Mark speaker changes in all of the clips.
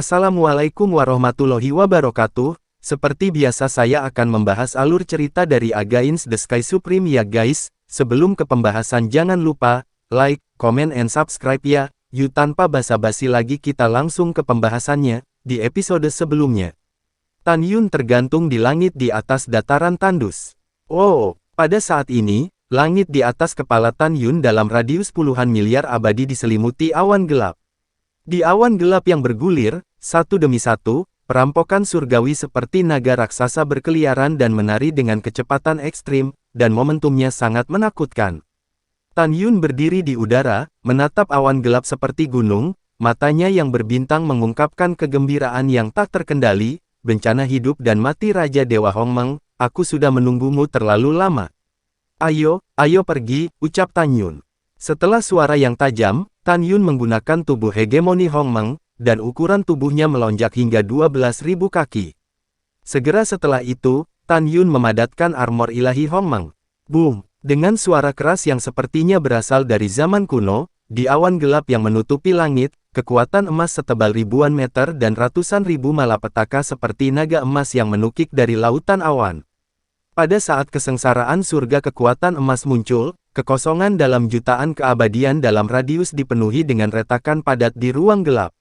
Speaker 1: Assalamualaikum warahmatullahi wabarakatuh. Seperti biasa saya akan membahas alur cerita dari Against the Sky Supreme ya guys. Sebelum ke pembahasan jangan lupa, like, comment and subscribe ya. Yuk tanpa basa-basi lagi kita langsung ke pembahasannya, di episode sebelumnya. Tan Yun tergantung di langit di atas dataran tandus. Oh, pada saat ini, langit di atas kepala Tan Yun dalam radius puluhan miliar abadi diselimuti awan gelap. Di awan gelap yang bergulir, satu demi satu, perampokan surgawi seperti naga raksasa berkeliaran dan menari dengan kecepatan ekstrim, dan momentumnya sangat menakutkan. Tan Yun berdiri di udara, menatap awan gelap seperti gunung, matanya yang berbintang mengungkapkan kegembiraan yang tak terkendali, bencana hidup dan mati Raja Dewa Hongmeng, aku sudah menunggumu terlalu lama. Ayo, ayo pergi, ucap Tan Yun. Setelah suara yang tajam, Tan Yun menggunakan tubuh hegemoni Hongmeng, dan ukuran tubuhnya melonjak hingga 12.000 kaki. Segera setelah itu, Tan Yun memadatkan armor ilahi Hongmeng. Boom! Dengan suara keras yang sepertinya berasal dari zaman kuno, di awan gelap yang menutupi langit, kekuatan emas setebal ribuan meter dan ratusan ribu malapetaka seperti naga emas yang menukik dari lautan awan. Pada saat kesengsaraan surga kekuatan emas muncul, kekosongan dalam jutaan keabadian dalam radius dipenuhi dengan retakan padat di ruang gelap.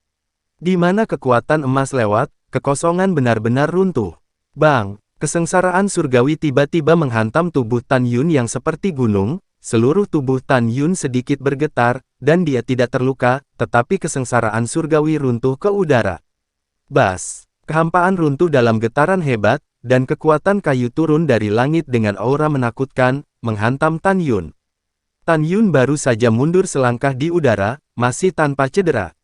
Speaker 1: Di mana kekuatan emas lewat, kekosongan benar-benar runtuh. Bang! Kesengsaraan surgawi tiba-tiba menghantam tubuh Tan Yun yang seperti gunung, seluruh tubuh Tan Yun sedikit bergetar, dan dia tidak terluka, tetapi kesengsaraan surgawi runtuh ke udara. Bas! Kehampaan runtuh dalam getaran hebat, dan kekuatan kayu turun dari langit dengan aura menakutkan, menghantam Tan Yun. Tan Yun baru saja mundur selangkah di udara, masih tanpa cedera.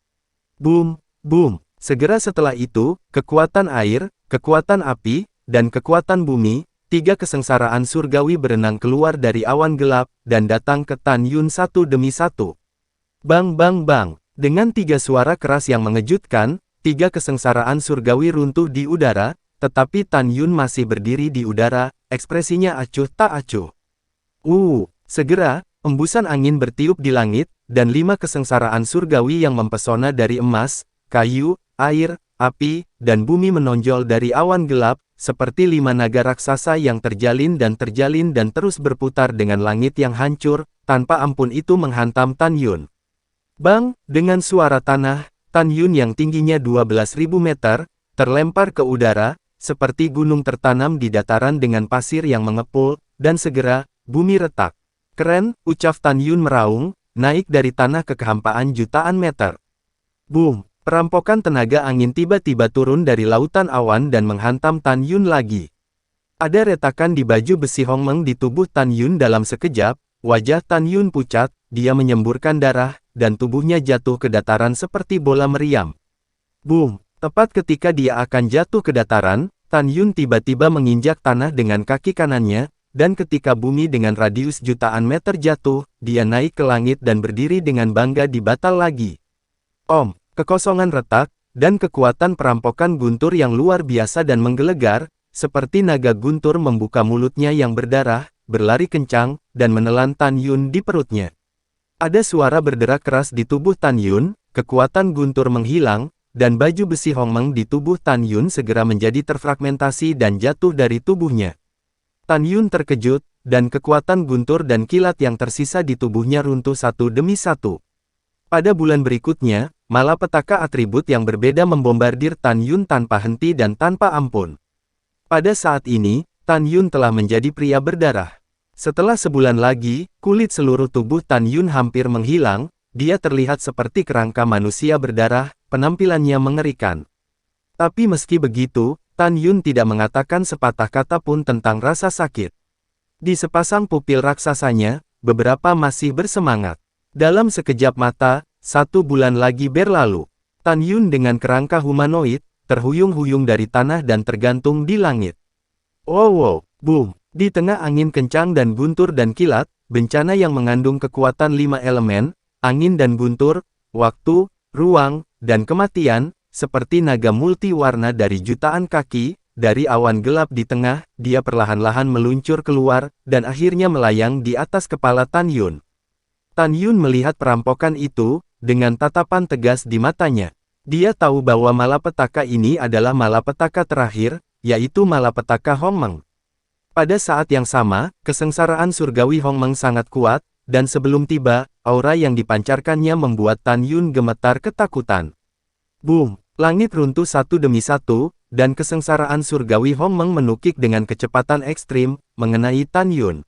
Speaker 1: Boom! Boom! Segera setelah itu, kekuatan air, kekuatan api, dan kekuatan bumi, tiga kesengsaraan surgawi berenang keluar dari awan gelap, dan datang ke Tan Yun satu demi satu. Bang bang bang! Dengan tiga suara keras yang mengejutkan, tiga kesengsaraan surgawi runtuh di udara, tetapi Tan Yun masih berdiri di udara, ekspresinya acuh tak acuh. Segera, embusan angin bertiup di langit, dan lima kesengsaraan surgawi yang mempesona dari emas, kayu, air, api, dan bumi menonjol dari awan gelap, seperti lima naga raksasa yang terjalin dan terus berputar dengan langit yang hancur, tanpa ampun itu menghantam Tan Yun. Bang! Dengan suara tanah, Tan Yun yang tingginya 12.000 meter, terlempar ke udara, seperti gunung tertanam di dataran dengan pasir yang mengepul, dan segera, bumi retak. Keren, ucap Tan Yun meraung, naik dari tanah ke kehampaan jutaan meter. Boom! Perampokan tenaga angin tiba-tiba turun dari lautan awan dan menghantam Tan Yun lagi. Ada retakan di baju besi Hongmeng di tubuh Tan Yun dalam sekejap, wajah Tan Yun pucat, dia menyemburkan darah, dan tubuhnya jatuh ke dataran seperti bola meriam. Boom! Tepat ketika dia akan jatuh ke dataran, Tan Yun tiba-tiba menginjak tanah dengan kaki kanannya, dan ketika bumi dengan radius jutaan meter jatuh, dia naik ke langit dan berdiri dengan bangga di batal lagi. Kekosongan retak, dan kekuatan perampokan guntur yang luar biasa dan menggelegar, seperti naga guntur membuka mulutnya yang berdarah, berlari kencang, dan menelan Tan Yun di perutnya. Ada suara berderak keras di tubuh Tan Yun, kekuatan guntur menghilang, dan baju besi Hongmeng di tubuh Tan Yun segera menjadi terfragmentasi dan jatuh dari tubuhnya. Tan Yun terkejut, dan kekuatan guntur dan kilat yang tersisa di tubuhnya runtuh satu demi satu. Pada bulan berikutnya, malapetaka atribut yang berbeda membombardir Tan Yun tanpa henti dan tanpa ampun. Pada saat ini, Tan Yun telah menjadi pria berdarah. Setelah sebulan lagi, kulit seluruh tubuh Tan Yun hampir menghilang, dia terlihat seperti kerangka manusia berdarah, penampilannya mengerikan. Tapi meski begitu, Tan Yun tidak mengatakan sepatah kata pun tentang rasa sakit. Di sepasang pupil raksasanya, beberapa masih bersemangat. Dalam sekejap mata, 1 bulan lagi berlalu. Tan Yun dengan kerangka humanoid, terhuyung-huyung dari tanah dan tergantung di langit. Boom! Di tengah angin kencang dan guntur dan kilat, bencana yang mengandung kekuatan 5 elemen, angin dan guntur, waktu, ruang, dan kematian, seperti naga multiwarna dari jutaan kaki, dari awan gelap di tengah, dia perlahan-lahan meluncur keluar, dan akhirnya melayang di atas kepala Tan Yun. Tan Yun melihat perampokan itu, dengan tatapan tegas di matanya. Dia tahu bahwa malapetaka ini adalah malapetaka terakhir, yaitu malapetaka Hongmeng. Pada saat yang sama, kesengsaraan surgawi Hongmeng sangat kuat, dan sebelum tiba, aura yang dipancarkannya membuat Tan Yun gemetar ketakutan. Boom! Langit runtuh satu demi satu, dan kesengsaraan surgawi Hongmeng menukik dengan kecepatan ekstrim, mengenai Tan Yun.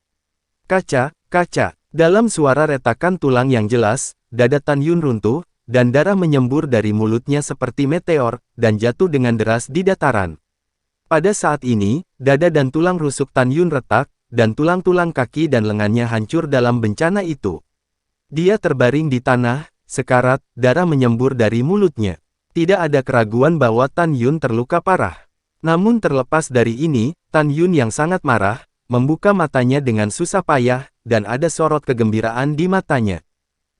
Speaker 1: Kaca, kaca. Dalam suara retakan tulang yang jelas, dada Tan Yun runtuh, dan darah menyembur dari mulutnya seperti meteor, dan jatuh dengan deras di dataran. Pada saat ini, dada dan tulang rusuk Tan Yun retak, dan tulang-tulang kaki dan lengannya hancur dalam bencana itu. Dia terbaring di tanah, sekarat, darah menyembur dari mulutnya. Tidak ada keraguan bahwa Tan Yun terluka parah. Namun terlepas dari ini, Tan Yun yang sangat marah, membuka matanya dengan susah payah, dan ada sorot kegembiraan di matanya.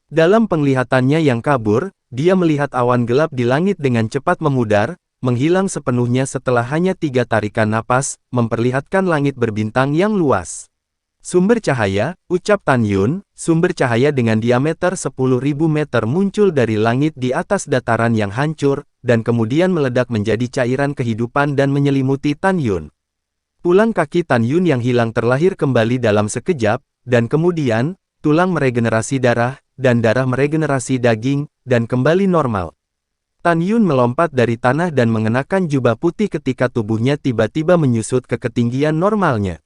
Speaker 1: Dalam penglihatannya yang kabur, dia melihat awan gelap di langit dengan cepat memudar, menghilang sepenuhnya setelah hanya 3 tarikan napas, memperlihatkan langit berbintang yang luas. Sumber cahaya, ucap Tan Yun, sumber cahaya dengan diameter 10.000 meter muncul dari langit di atas dataran yang hancur, dan kemudian meledak menjadi cairan kehidupan dan menyelimuti Tan Yun. Tulang kaki Tan Yun yang hilang terlahir kembali dalam sekejap, dan kemudian, tulang meregenerasi darah, dan darah meregenerasi daging, dan kembali normal. Tan Yun melompat dari tanah dan mengenakan jubah putih ketika tubuhnya tiba-tiba menyusut ke ketinggian normalnya.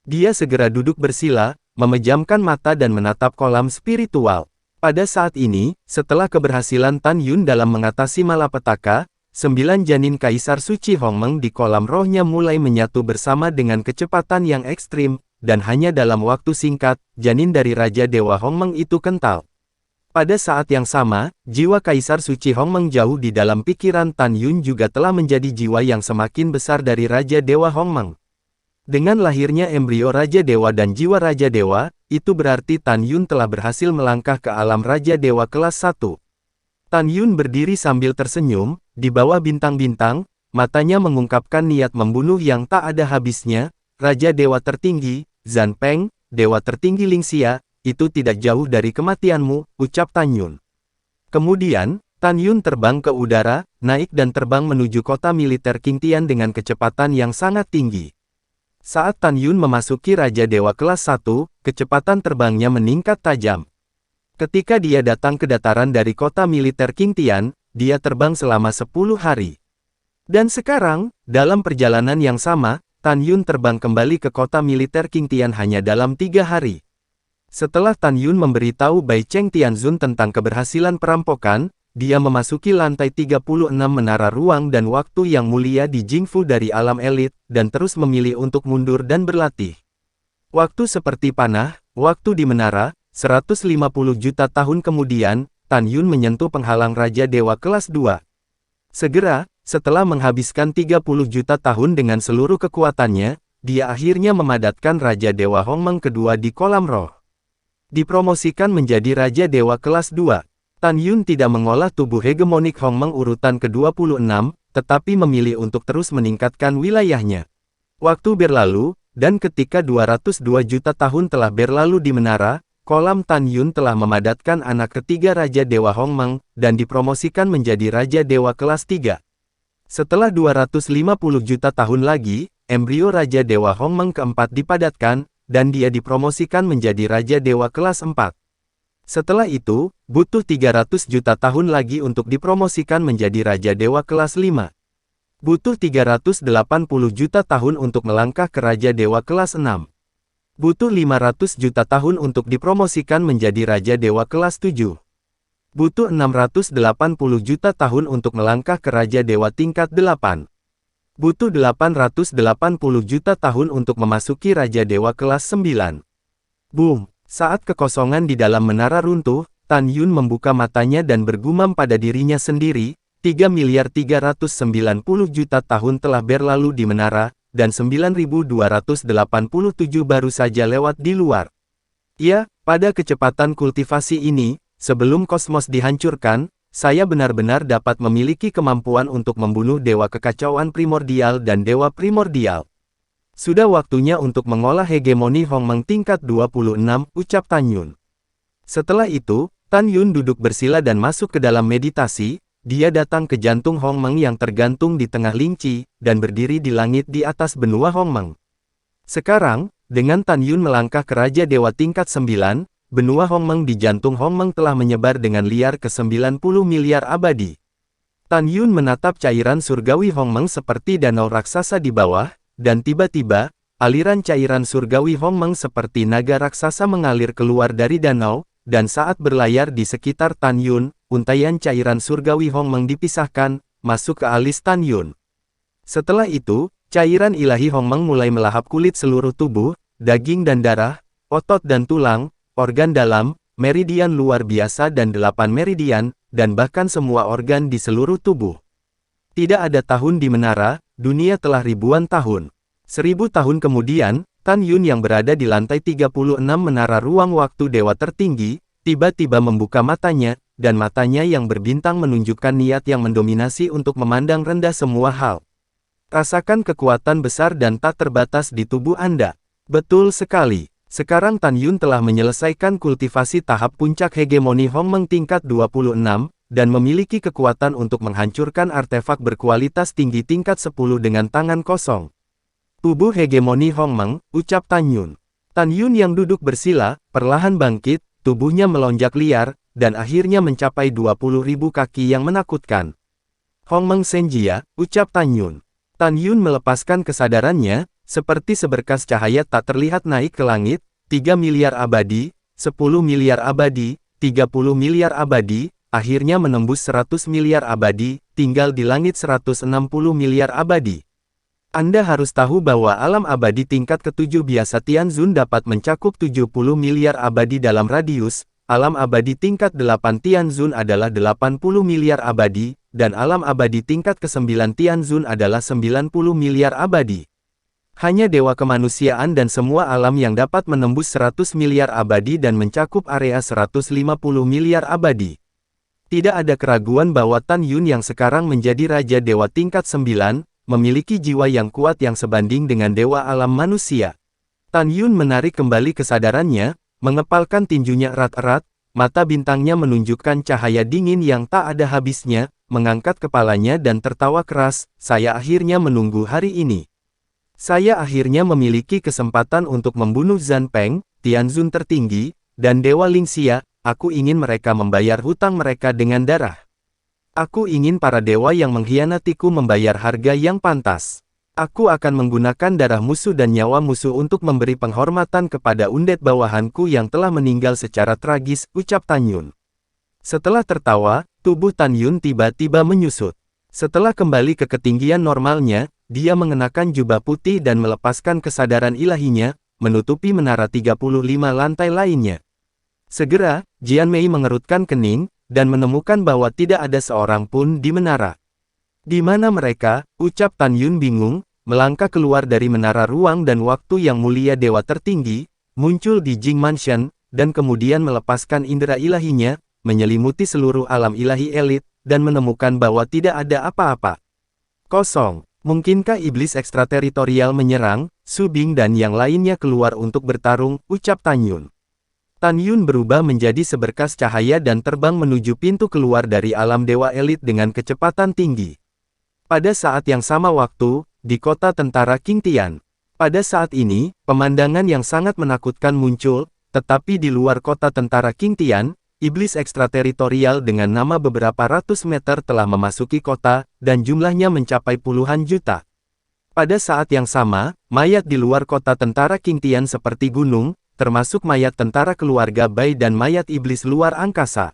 Speaker 1: Dia segera duduk bersila, memejamkan mata dan menatap kolam spiritual. Pada saat ini, setelah keberhasilan Tan Yun dalam mengatasi malapetaka, 9 janin Kaisar Suci Hongmeng di kolam rohnya mulai menyatu bersama dengan kecepatan yang ekstrim, dan hanya dalam waktu singkat, janin dari Raja Dewa Hongmeng itu kental. Pada saat yang sama, jiwa Kaisar Suci Hongmeng jauh di dalam pikiran Tan Yun juga telah menjadi jiwa yang semakin besar dari Raja Dewa Hongmeng. Dengan lahirnya embrio Raja Dewa dan jiwa Raja Dewa, itu berarti Tan Yun telah berhasil melangkah ke alam Raja Dewa kelas 1. Tan Yun berdiri sambil tersenyum, di bawah bintang-bintang, matanya mengungkapkan niat membunuh yang tak ada habisnya. Raja Dewa tertinggi, Zan Peng, Dewa tertinggi Lingxia, itu tidak jauh dari kematianmu, ucap Tan Yun. Kemudian, Tan Yun terbang ke udara, naik dan terbang menuju kota militer Qingtian dengan kecepatan yang sangat tinggi. Saat Tan Yun memasuki Raja Dewa kelas 1, kecepatan terbangnya meningkat tajam. Ketika dia datang ke dataran dari kota militer Qingtian, dia terbang selama 10 hari. Dan sekarang, dalam perjalanan yang sama, Tan Yun terbang kembali ke kota militer Qingtian hanya dalam 3 hari. Setelah Tan Yun memberitahu Bai Cheng Tianzun tentang keberhasilan perampokan, dia memasuki lantai 36 menara ruang dan waktu yang mulia di Jingfu dari alam elit, dan terus memilih untuk mundur dan berlatih. Waktu seperti panah, waktu di menara, 150 juta tahun kemudian, Tan Yun menyentuh penghalang Raja Dewa kelas 2. Segera, setelah menghabiskan 30 juta tahun dengan seluruh kekuatannya, dia akhirnya memadatkan Raja Dewa Hongmeng kedua di kolam roh. Dipromosikan menjadi Raja Dewa kelas 2. Tan Yun tidak mengolah tubuh hegemonik Hongmeng urutan ke-26, tetapi memilih untuk terus meningkatkan wilayahnya. Waktu berlalu, dan ketika 202 juta tahun telah berlalu di menara, kolam Tan Yun telah memadatkan anak ketiga Raja Dewa Hongmeng, dan dipromosikan menjadi Raja Dewa kelas 3. Setelah 250 juta tahun lagi, embrio Raja Dewa Hongmeng keempat dipadatkan, dan dia dipromosikan menjadi Raja Dewa kelas 4. Setelah itu, butuh 300 juta tahun lagi untuk dipromosikan menjadi Raja Dewa kelas 5. Butuh 380 juta tahun untuk melangkah ke Raja Dewa kelas 6. Butuh 500 juta tahun untuk dipromosikan menjadi Raja Dewa kelas 7. Butuh 680 juta tahun untuk melangkah ke Raja Dewa tingkat 8. Butuh 880 juta tahun untuk memasuki Raja Dewa kelas 9. Boom! Saat kekosongan di dalam menara runtuh, Tan Yun membuka matanya dan bergumam pada dirinya sendiri, 3.390 juta tahun telah berlalu di menara, dan 9.287 baru saja lewat di luar. Ya, pada kecepatan kultivasi ini, sebelum kosmos dihancurkan, saya benar-benar dapat memiliki kemampuan untuk membunuh Dewa Kekacauan Primordial dan Dewa Primordial. Sudah waktunya untuk mengolah hegemoni Hongmeng tingkat 26, ucap Tan Yun. Setelah itu, Tan Yun duduk bersila dan masuk ke dalam meditasi, dia datang ke jantung Hongmeng yang tergantung di tengah Lingqi, dan berdiri di langit di atas benua Hongmeng. Sekarang, dengan Tan Yun melangkah ke Raja Dewa tingkat 9, benua Hongmeng di jantung Hongmeng telah menyebar dengan liar ke 90 miliar abadi. Tan Yun menatap cairan surgawi Hongmeng seperti danau raksasa di bawah, dan tiba-tiba, aliran cairan surgawi Hongmeng seperti naga raksasa mengalir keluar dari danau, dan saat berlayar di sekitar Tan Yun, untaian cairan surgawi Hongmeng dipisahkan, masuk ke alis Tan Yun. Setelah itu, cairan ilahi Hongmeng mulai melahap kulit seluruh tubuh, daging dan darah, otot dan tulang, organ dalam, meridian luar biasa dan 8 meridian, dan bahkan semua organ di seluruh tubuh. Tidak ada tahun di menara, dunia telah ribuan tahun. 1000 tahun kemudian, Tan Yun yang berada di lantai 36 menara ruang waktu dewa tertinggi, tiba-tiba membuka matanya, dan matanya yang berbintang menunjukkan niat yang mendominasi untuk memandang rendah semua hal. Rasakan kekuatan besar dan tak terbatas di tubuh Anda. Betul sekali. Sekarang Tan Yun telah menyelesaikan kultivasi tahap puncak hegemoni Hongmeng tingkat 26, dan memiliki kekuatan untuk menghancurkan artefak berkualitas tinggi tingkat 10 dengan tangan kosong. Tubuh hegemoni Hongmeng, ucap Tan Yun. Tan Yun yang duduk bersila, perlahan bangkit, tubuhnya melonjak liar, dan akhirnya mencapai 20.000 kaki yang menakutkan. Hongmeng Senjia, ucap Tan Yun. Tan Yun melepaskan kesadarannya, seperti seberkas cahaya tak terlihat naik ke langit, 3 miliar abadi, 10 miliar abadi, 30 miliar abadi, akhirnya menembus 100 miliar abadi, tinggal di langit 160 miliar abadi. Anda harus tahu bahwa alam abadi tingkat ke-7 biasa Tianzun dapat mencakup 70 miliar abadi dalam radius, alam abadi tingkat 8 Tianzun adalah 80 miliar abadi, dan alam abadi tingkat ke-9 Tianzun adalah 90 miliar abadi. Hanya dewa kemanusiaan dan semua alam yang dapat menembus 100 miliar abadi dan mencakup area 150 miliar abadi. Tidak ada keraguan bahwa Tan Yun yang sekarang menjadi Raja Dewa tingkat 9, memiliki jiwa yang kuat yang sebanding dengan dewa alam manusia. Tan Yun menarik kembali kesadarannya, mengepalkan tinjunya erat-erat, mata bintangnya menunjukkan cahaya dingin yang tak ada habisnya, mengangkat kepalanya dan tertawa keras, saya akhirnya menunggu hari ini. Saya akhirnya memiliki kesempatan untuk membunuh Zhan Peng, Tianzun tertinggi, dan Dewa Lingxia, aku ingin mereka membayar hutang mereka dengan darah. Aku ingin para dewa yang mengkhianatiku membayar harga yang pantas. Aku akan menggunakan darah musuh dan nyawa musuh untuk memberi penghormatan kepada undet bawahanku yang telah meninggal secara tragis, ucap Tan Yun. Setelah tertawa, tubuh Tan Yun tiba-tiba menyusut. Setelah kembali ke ketinggian normalnya, dia mengenakan jubah putih dan melepaskan kesadaran ilahinya, menutupi menara 35 lantai lainnya. Segera, Jian Mei mengerutkan kening, dan menemukan bahwa tidak ada seorang pun di menara. Di mana mereka, ucap Tan Yun bingung, melangkah keluar dari menara ruang dan waktu yang mulia dewa tertinggi, muncul di Jing Mansion, dan kemudian melepaskan indera ilahinya, menyelimuti seluruh alam ilahi elit, dan menemukan bahwa tidak ada apa-apa. Kosong. Mungkinkah iblis ekstrateritorial menyerang? Su Bing dan yang lainnya keluar untuk bertarung, ucap Tan Yun. Tan Yun berubah menjadi seberkas cahaya dan terbang menuju pintu keluar dari alam dewa elit dengan kecepatan tinggi. Pada saat yang sama waktu, di kota tentara King Tian. Pada saat ini, pemandangan yang sangat menakutkan muncul, tetapi di luar kota tentara King Tian, iblis ekstrateritorial dengan nama beberapa ratus meter telah memasuki kota, dan jumlahnya mencapai puluhan juta. Pada saat yang sama, mayat di luar kota tentara King Tian seperti gunung, termasuk mayat tentara keluarga Bai dan mayat iblis luar angkasa.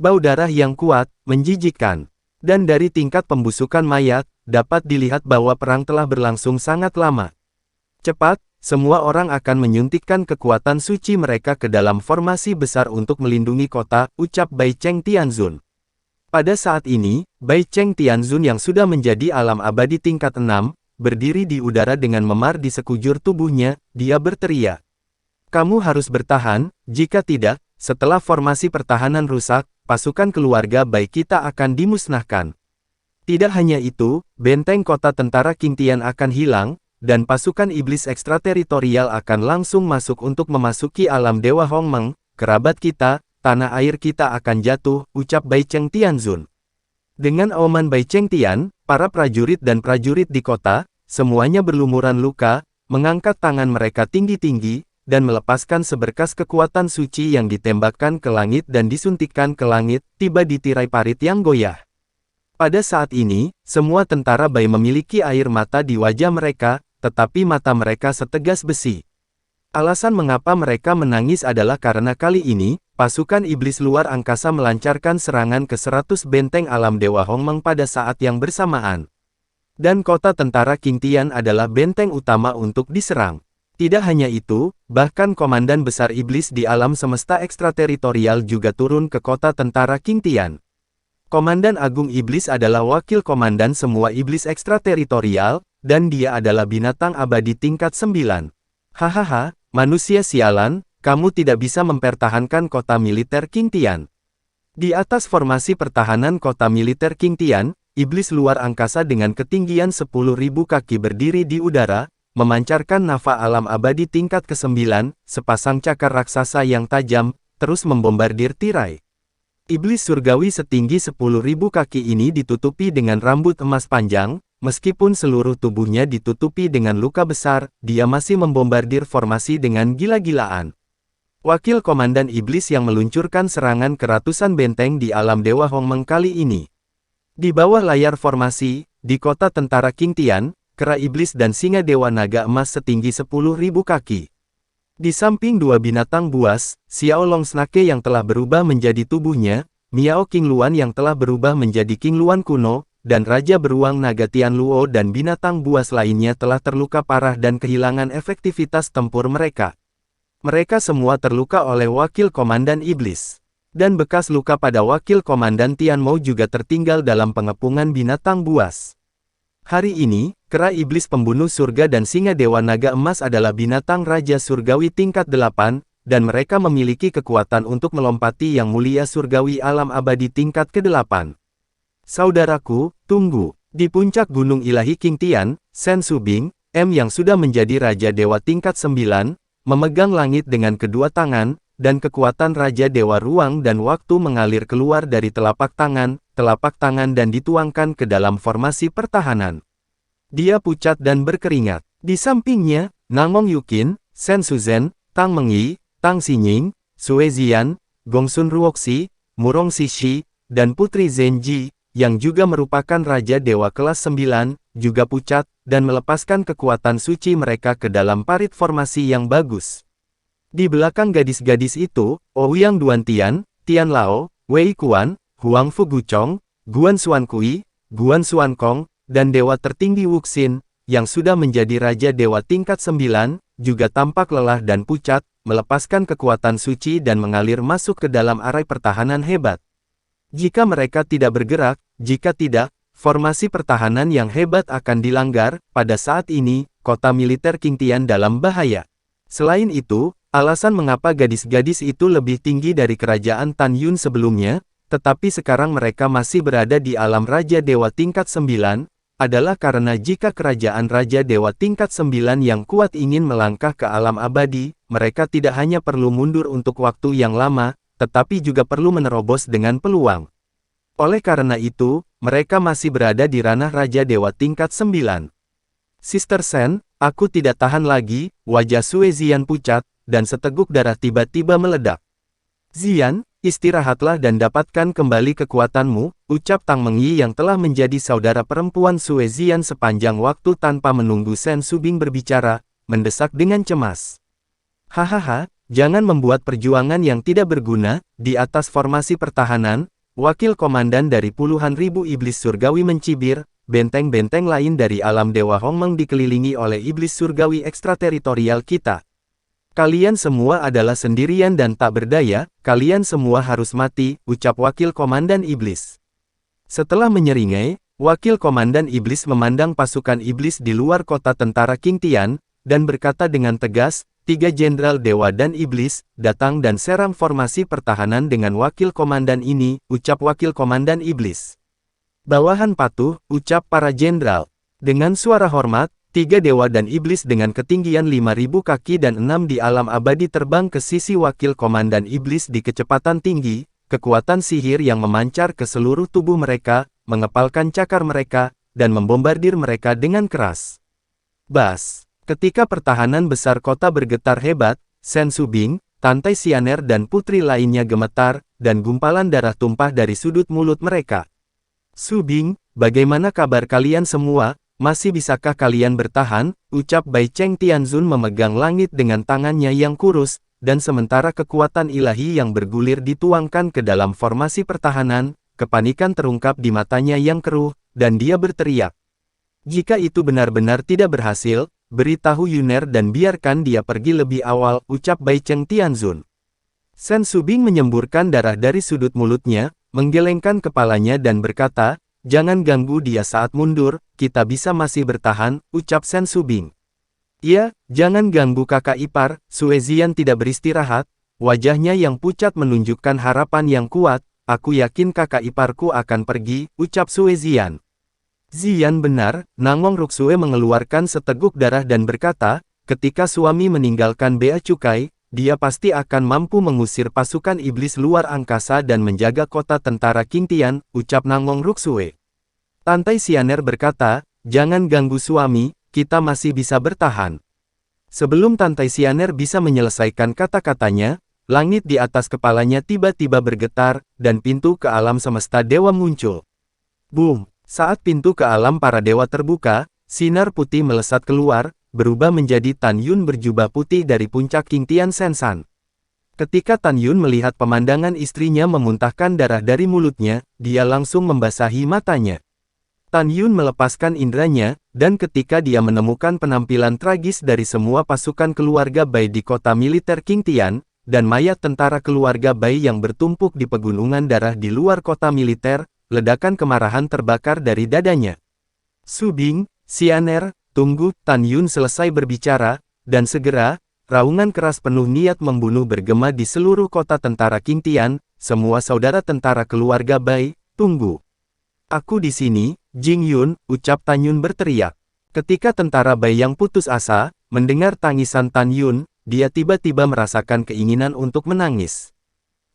Speaker 1: Bau darah yang kuat, menjijikkan. Dan dari tingkat pembusukan mayat, dapat dilihat bahwa perang telah berlangsung sangat lama. Cepat, semua orang akan menyuntikkan kekuatan suci mereka ke dalam formasi besar untuk melindungi kota, ucap Bai Cheng Tianzun. Pada saat ini, Bai Cheng Tianzun yang sudah menjadi alam abadi tingkat 6, berdiri di udara dengan memar di sekujur tubuhnya, dia berteriak. Kamu harus bertahan, jika tidak, setelah formasi pertahanan rusak, pasukan keluarga Bai kita akan dimusnahkan. Tidak hanya itu, benteng kota tentara King Tian akan hilang, dan pasukan iblis ekstrateritorial akan langsung masuk untuk memasuki alam dewa Hongmeng, kerabat kita, tanah air kita akan jatuh, ucap Bai Cheng Tianzun. Dengan auman Bai Cheng Tian, para prajurit dan prajurit di kota, semuanya berlumuran luka, mengangkat tangan mereka tinggi-tinggi, dan melepaskan seberkas kekuatan suci yang ditembakkan ke langit dan disuntikkan ke langit, tiba di tirai parit yang goyah. Pada saat ini, semua tentara Bai memiliki air mata di wajah mereka, tetapi mata mereka setegas besi. Alasan mengapa mereka menangis adalah karena kali ini, pasukan iblis luar angkasa melancarkan serangan ke 100 benteng alam Dewa Hongmeng pada saat yang bersamaan. Dan kota tentara King Tian adalah benteng utama untuk diserang. Tidak hanya itu, bahkan komandan besar iblis di alam semesta ekstrateritorial juga turun ke kota tentara King Tian. Komandan Agung Iblis adalah wakil komandan semua iblis ekstrateritorial, dan dia adalah binatang abadi tingkat 9. Hahaha, manusia sialan, kamu tidak bisa mempertahankan kota militer King Tian. Di atas formasi pertahanan kota militer King Tian, iblis luar angkasa dengan ketinggian 10.000 kaki berdiri di udara, memancarkan nafa alam abadi tingkat ke-9, sepasang cakar raksasa yang tajam, terus membombardir tirai. Iblis surgawi setinggi 10.000 kaki ini ditutupi dengan rambut emas panjang, meskipun seluruh tubuhnya ditutupi dengan luka besar, dia masih membombardir formasi dengan gila-gilaan. Wakil komandan iblis yang meluncurkan serangan ke ratusan benteng di alam Dewa Hongmeng kali ini. Di bawah layar formasi, di kota tentara King Tian, kera iblis dan singa dewa naga emas setinggi 10.000 kaki. Di samping dua binatang buas, Xiao Long Snake yang telah berubah menjadi tubuhnya, Miao King Luan yang telah berubah menjadi King Luan kuno, dan Raja Beruang Naga Tian Luo dan binatang buas lainnya telah terluka parah dan kehilangan efektivitas tempur mereka. Mereka semua terluka oleh wakil komandan iblis. Dan bekas luka pada wakil komandan Tian Mo juga tertinggal dalam pengepungan binatang buas. Hari ini, kera iblis pembunuh surga dan singa dewa naga emas adalah binatang raja surgawi tingkat 8, dan mereka memiliki kekuatan untuk melompati yang mulia surgawi alam abadi tingkat ke-8. Saudaraku, tunggu. Di puncak gunung ilahi King Tian, Shen Subing, M yang sudah menjadi raja dewa tingkat 9, memegang langit dengan kedua tangan, dan kekuatan raja dewa ruang dan waktu mengalir keluar dari telapak tangan dan dituangkan ke dalam formasi pertahanan. Dia pucat dan berkeringat. Di sampingnya, Nangmong Yukin, Shen Suzhen, Tang Mengyi, Tang Xinying, Sue Zian, Gongsun Ruoxi, Murong Sishi, dan Putri Zenji, yang juga merupakan raja dewa kelas 9, juga pucat, dan melepaskan kekuatan suci mereka ke dalam parit formasi yang bagus. Di belakang gadis-gadis itu, Ouyang Duantian, Tian Lao, Wei Kuan, Huang Fuguchong, Guan Xuankui, Guan Xuankong, dan dewa tertinggi Wuxin, yang sudah menjadi raja dewa tingkat 9, juga tampak lelah dan pucat, melepaskan kekuatan suci dan mengalir masuk ke dalam arai pertahanan hebat. Jika mereka tidak bergerak, jika tidak, formasi pertahanan yang hebat akan dilanggar. Pada saat ini, kota militer King Tian dalam bahaya. Selain itu, alasan mengapa gadis-gadis itu lebih tinggi dari kerajaan Tan Yun sebelumnya, tetapi sekarang mereka masih berada di alam Raja Dewa tingkat 9, adalah karena jika kerajaan Raja Dewa tingkat 9 yang kuat ingin melangkah ke alam abadi, mereka tidak hanya perlu mundur untuk waktu yang lama, tetapi juga perlu menerobos dengan peluang. Oleh karena itu, mereka masih berada di ranah Raja Dewa tingkat 9. Sister Shen, aku tidak tahan lagi, wajah Sue Zian pucat, dan seteguk darah tiba-tiba meledak. Zian, istirahatlah dan dapatkan kembali kekuatanmu, ucap Tang Mengyi yang telah menjadi saudara perempuan Sue Zian sepanjang waktu tanpa menunggu Shen Subing berbicara, mendesak dengan cemas. Hahaha, jangan membuat perjuangan yang tidak berguna. Di atas formasi pertahanan, wakil komandan dari puluhan ribu iblis surgawi mencibir, benteng-benteng lain dari alam Dewa Hongmeng dikelilingi oleh iblis surgawi ekstrateritorial kita. Kalian semua adalah sendirian dan tak berdaya, kalian semua harus mati, ucap wakil komandan iblis. Setelah menyeringai, wakil komandan iblis memandang pasukan iblis di luar kota tentara King Tian, dan berkata dengan tegas, 3 jenderal dewa dan iblis, datang dan serang formasi pertahanan dengan wakil komandan ini, ucap wakil komandan iblis. Bawahan patuh, ucap para jenderal. Dengan suara hormat, 3 dewa dan iblis dengan ketinggian 5.000 kaki dan 6 di alam abadi terbang ke sisi wakil komandan iblis di kecepatan tinggi, kekuatan sihir yang memancar ke seluruh tubuh mereka, mengepalkan cakar mereka, dan membombardir mereka dengan keras. Bas! Ketika pertahanan besar kota bergetar hebat, Shen Subing, Tantai Xianer dan putri lainnya gemetar, dan gumpalan darah tumpah dari sudut mulut mereka. Subing, bagaimana kabar kalian semua? Masih bisakah kalian bertahan? Ucap Bai Cheng Tianzun memegang langit dengan tangannya yang kurus, dan sementara kekuatan ilahi yang bergulir dituangkan ke dalam formasi pertahanan, kepanikan terungkap di matanya yang keruh, dan dia berteriak. Jika itu benar-benar tidak berhasil, beritahu Yuner dan biarkan dia pergi lebih awal, ucap Bai Cheng Tianzun. Shen Subing menyemburkan darah dari sudut mulutnya, menggelengkan kepalanya dan berkata, jangan ganggu dia saat mundur, kita bisa masih bertahan, ucap Shen Subing. Iya, jangan ganggu kakak ipar, Sue Zian tidak beristirahat, wajahnya yang pucat menunjukkan harapan yang kuat, aku yakin kakak iparku akan pergi, ucap Sue Zian. Zian benar, Nangong Ruksue mengeluarkan seteguk darah dan berkata, ketika suami meninggalkan Bea Cukai, dia pasti akan mampu mengusir pasukan iblis luar angkasa dan menjaga kota tentara Qingtian, ucap Nangong Ruksue. Tantai Xianer berkata, jangan ganggu suami, kita masih bisa bertahan. Sebelum Tantai Xianer bisa menyelesaikan kata-katanya, langit di atas kepalanya tiba-tiba bergetar, dan pintu ke alam semesta dewa muncul. Boom! Saat pintu ke alam para dewa terbuka, sinar putih melesat keluar, berubah menjadi Tan Yun berjubah putih dari puncak Qingtian Sensan. Ketika Tan Yun melihat pemandangan istrinya memuntahkan darah dari mulutnya, dia langsung membasahi matanya. Tan Yun melepaskan indranya, dan ketika dia menemukan penampilan tragis dari semua pasukan keluarga Bai di kota militer Qingtian, dan mayat tentara keluarga Bai yang bertumpuk di pegunungan darah di luar kota militer, ledakan kemarahan terbakar dari dadanya. Subing, Xianer, tunggu, Tan Yun selesai berbicara, dan segera, raungan keras penuh niat membunuh bergema di seluruh kota tentara Qingtian, semua saudara tentara keluarga Bai, tunggu. Aku di sini, Jing Yun, ucap Tan Yun berteriak. Ketika tentara Bai yang putus asa, mendengar tangisan Tan Yun, dia tiba-tiba merasakan keinginan untuk menangis.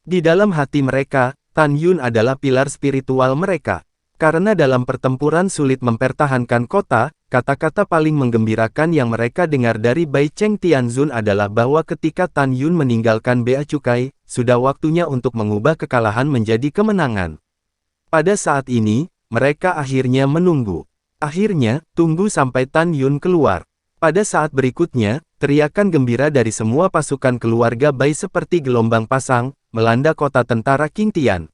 Speaker 1: Di dalam hati mereka, Tan Yun adalah pilar spiritual mereka. Karena dalam pertempuran sulit mempertahankan kota, kata-kata paling menggembirakan yang mereka dengar dari Bai Cheng Tianzun adalah bahwa ketika Tan Yun meninggalkan Bea Cukai, sudah waktunya untuk mengubah kekalahan menjadi kemenangan. Pada saat ini, mereka akhirnya menunggu. Akhirnya, tunggu sampai Tan Yun keluar. Pada saat berikutnya, teriakan gembira dari semua pasukan keluarga Bai seperti gelombang pasang, melanda kota tentara Qingtian.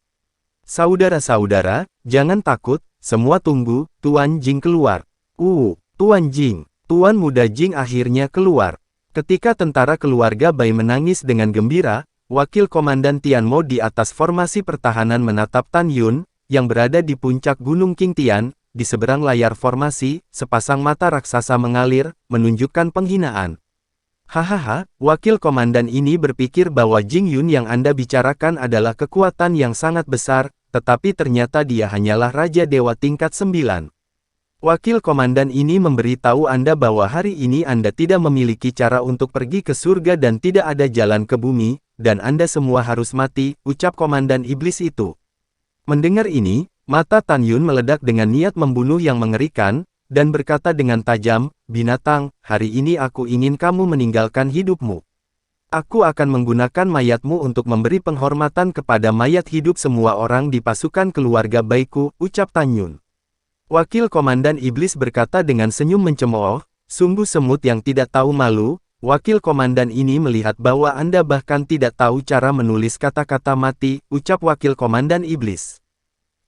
Speaker 1: Saudara-saudara, jangan takut, semua tunggu, Tuan Jing keluar. Tuan Jing, Tuan muda Jing akhirnya keluar. Ketika tentara keluarga Bai menangis dengan gembira, Wakil Komandan Tian Mo di atas formasi pertahanan menatap Tan Yun, yang berada di puncak Gunung Qingtian, di seberang layar formasi, sepasang mata raksasa mengalir, menunjukkan penghinaan. Hahaha, Wakil Komandan ini berpikir bahwa Jing Yun yang Anda bicarakan adalah kekuatan yang sangat besar, tetapi ternyata dia hanyalah Raja Dewa tingkat 9. Wakil Komandan ini memberitahu Anda bahwa hari ini Anda tidak memiliki cara untuk pergi ke surga dan tidak ada jalan ke bumi, dan Anda semua harus mati, ucap Komandan Iblis itu. Mendengar ini, mata Tan Yun meledak dengan niat membunuh yang mengerikan, dan berkata dengan tajam, binatang, hari ini aku ingin kamu meninggalkan hidupmu. Aku akan menggunakan mayatmu untuk memberi penghormatan kepada mayat hidup semua orang di pasukan keluarga Baiku, ucap Tan Yun. Wakil Komandan Iblis berkata dengan senyum mencemooh, sungguh semut yang tidak tahu malu. Wakil Komandan ini melihat bahwa Anda bahkan tidak tahu cara menulis kata-kata mati, ucap Wakil Komandan Iblis.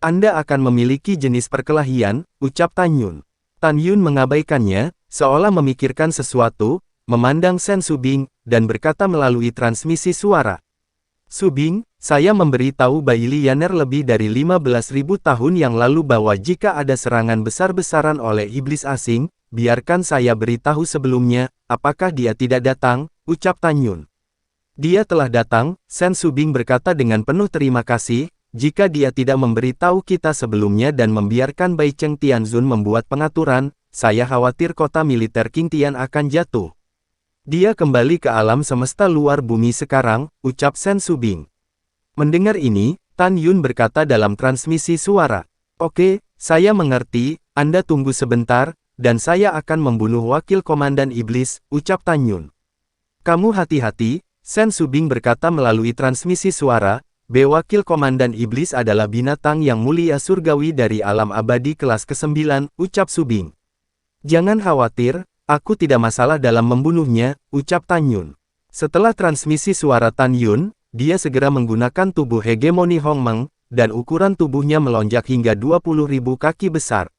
Speaker 1: Anda akan memiliki jenis perkelahian, ucap Tan Yun. Tan Yun mengabaikannya, seolah memikirkan sesuatu, memandang Shen Subing, dan berkata melalui transmisi suara. Subing, saya memberitahu Bai Lianer lebih dari 15.000 tahun yang lalu bahwa jika ada serangan besar-besaran oleh iblis asing, biarkan saya beritahu sebelumnya, apakah dia tidak datang, ucap Tan Yun. Dia telah datang, Shen Subing berkata dengan penuh terima kasih. Jika dia tidak memberitahu kita sebelumnya dan membiarkan Bai Cheng Tianzun membuat pengaturan, saya khawatir kota militer Qingtian akan jatuh. Dia kembali ke alam semesta luar bumi sekarang, ucap Shen Subing. Mendengar ini, Tan Yun berkata dalam transmisi suara. Oke, saya mengerti, Anda tunggu sebentar, dan saya akan membunuh Wakil Komandan Iblis, ucap Tan Yun. Kamu hati-hati, Sen Subing berkata melalui transmisi suara, Wakil Komandan Iblis adalah binatang yang mulia surgawi dari alam abadi kelas ke-9, ucap Subing. Jangan khawatir, aku tidak masalah dalam membunuhnya, ucap Tan Yun. Setelah transmisi suara Tan Yun, dia segera menggunakan tubuh hegemoni Hongmeng, dan ukuran tubuhnya melonjak hingga 20.000 kaki besar.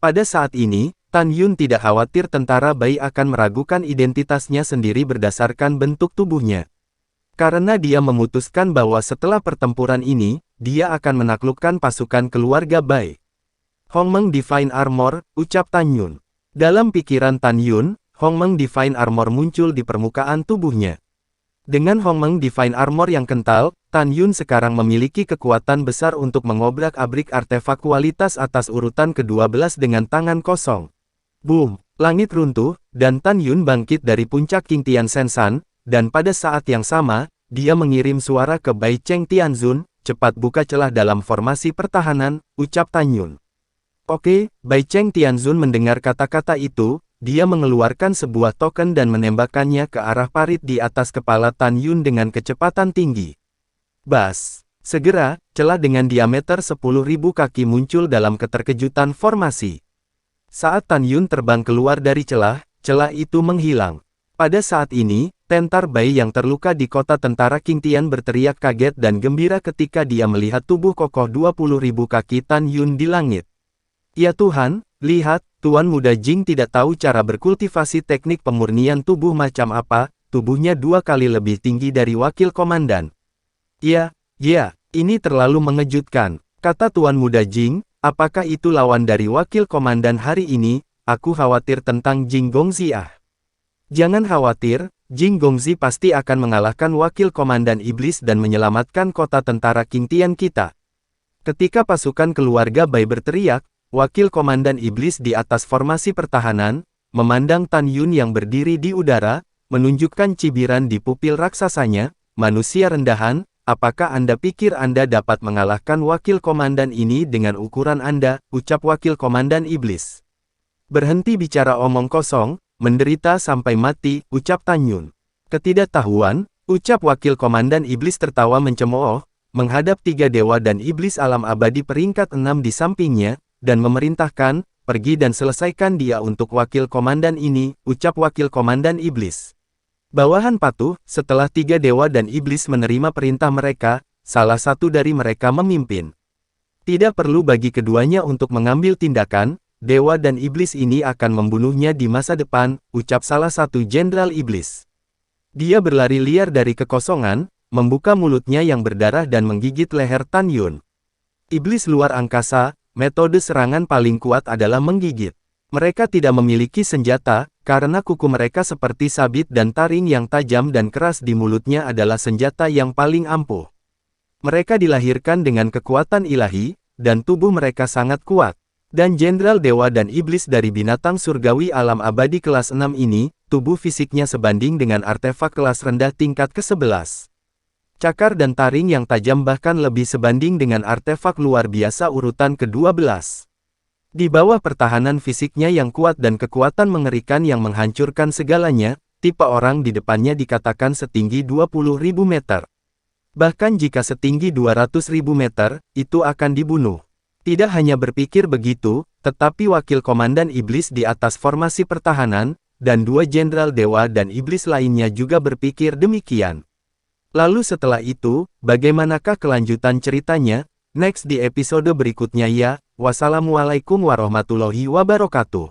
Speaker 1: Pada saat ini, Tan Yun tidak khawatir tentara Bai akan meragukan identitasnya sendiri berdasarkan bentuk tubuhnya. Karena dia memutuskan bahwa setelah pertempuran ini, dia akan menaklukkan pasukan keluarga Bai. Hongmeng Divine Armor, ucap Tan Yun. Dalam pikiran Tan Yun, Hongmeng Divine Armor muncul di permukaan tubuhnya. Dengan Hongmeng Divine Armor yang kental, Tan Yun sekarang memiliki kekuatan besar untuk mengobrak-abrik artefak kualitas atas urutan ke-12 dengan tangan kosong. Boom! Langit runtuh, dan Tan Yun bangkit dari puncak King Tian Sensan, dan pada saat yang sama, dia mengirim suara ke Bai Cheng Tianzun, cepat buka celah dalam formasi pertahanan, ucap Tan Yun. Oke, Bai Cheng Tianzun mendengar kata-kata itu, dia mengeluarkan sebuah token dan menembakkannya ke arah parit di atas kepala Tan Yun dengan kecepatan tinggi. Bas! Segera, celah dengan diameter 10.000 kaki muncul dalam keterkejutan formasi. Saat Tan Yun terbang keluar dari celah itu menghilang. Pada saat ini, tentar Bai yang terluka di kota tentara King Tian berteriak kaget dan gembira ketika dia melihat tubuh kokoh 20.000 kaki Tan Yun di langit. Ya Tuhan, lihat, Tuan Muda Jing tidak tahu cara berkultivasi teknik pemurnian tubuh macam apa, tubuhnya 2 kali lebih tinggi dari Wakil Komandan. Ya, ini terlalu mengejutkan, kata Tuan Muda Jing, apakah itu lawan dari Wakil Komandan hari ini, aku khawatir tentang Jing Gongzi ah. Jangan khawatir, Jing Gongzi pasti akan mengalahkan Wakil Komandan Iblis dan menyelamatkan kota tentara King Tian kita. Ketika pasukan keluarga Bai berteriak, Wakil Komandan Iblis di atas formasi pertahanan, memandang Tan Yun yang berdiri di udara, menunjukkan cibiran di pupil raksasanya, manusia rendahan, apakah Anda pikir Anda dapat mengalahkan Wakil Komandan ini dengan ukuran Anda, ucap Wakil Komandan Iblis. Berhenti bicara omong kosong, menderita sampai mati, ucap Tan Yun. Ketidaktahuan, ucap Wakil Komandan Iblis tertawa mencemooh, menghadap 3 dewa dan iblis alam abadi peringkat 6 di sampingnya, dan memerintahkan, pergi dan selesaikan dia untuk Wakil Komandan ini, ucap Wakil Komandan Iblis. Bawahan patuh, setelah 3 dewa dan iblis menerima perintah mereka, salah satu dari mereka memimpin. Tidak perlu bagi keduanya untuk mengambil tindakan, dewa dan iblis ini akan membunuhnya di masa depan, ucap salah satu jenderal iblis. Dia berlari liar dari kekosongan, membuka mulutnya yang berdarah dan menggigit leher Tan Yun. Iblis luar angkasa, metode serangan paling kuat adalah menggigit. Mereka tidak memiliki senjata, karena kuku mereka seperti sabit dan taring yang tajam dan keras di mulutnya adalah senjata yang paling ampuh. Mereka dilahirkan dengan kekuatan ilahi, dan tubuh mereka sangat kuat. Dan jenderal dewa dan iblis dari binatang surgawi alam abadi kelas 6 ini, tubuh fisiknya sebanding dengan artefak kelas rendah tingkat ke-11. Cakar dan taring yang tajam bahkan lebih sebanding dengan artefak luar biasa urutan ke-12. Di bawah pertahanan fisiknya yang kuat dan kekuatan mengerikan yang menghancurkan segalanya, tipe orang di depannya dikatakan setinggi 20.000 meter. Bahkan jika setinggi 200.000 meter, itu akan dibunuh. Tidak hanya berpikir begitu, tetapi Wakil Komandan Iblis di atas formasi pertahanan, dan 2 jenderal dewa dan iblis lainnya juga berpikir demikian. Lalu setelah itu, bagaimanakah kelanjutan ceritanya? Next di episode berikutnya ya. Wassalamualaikum warahmatullahi wabarakatuh.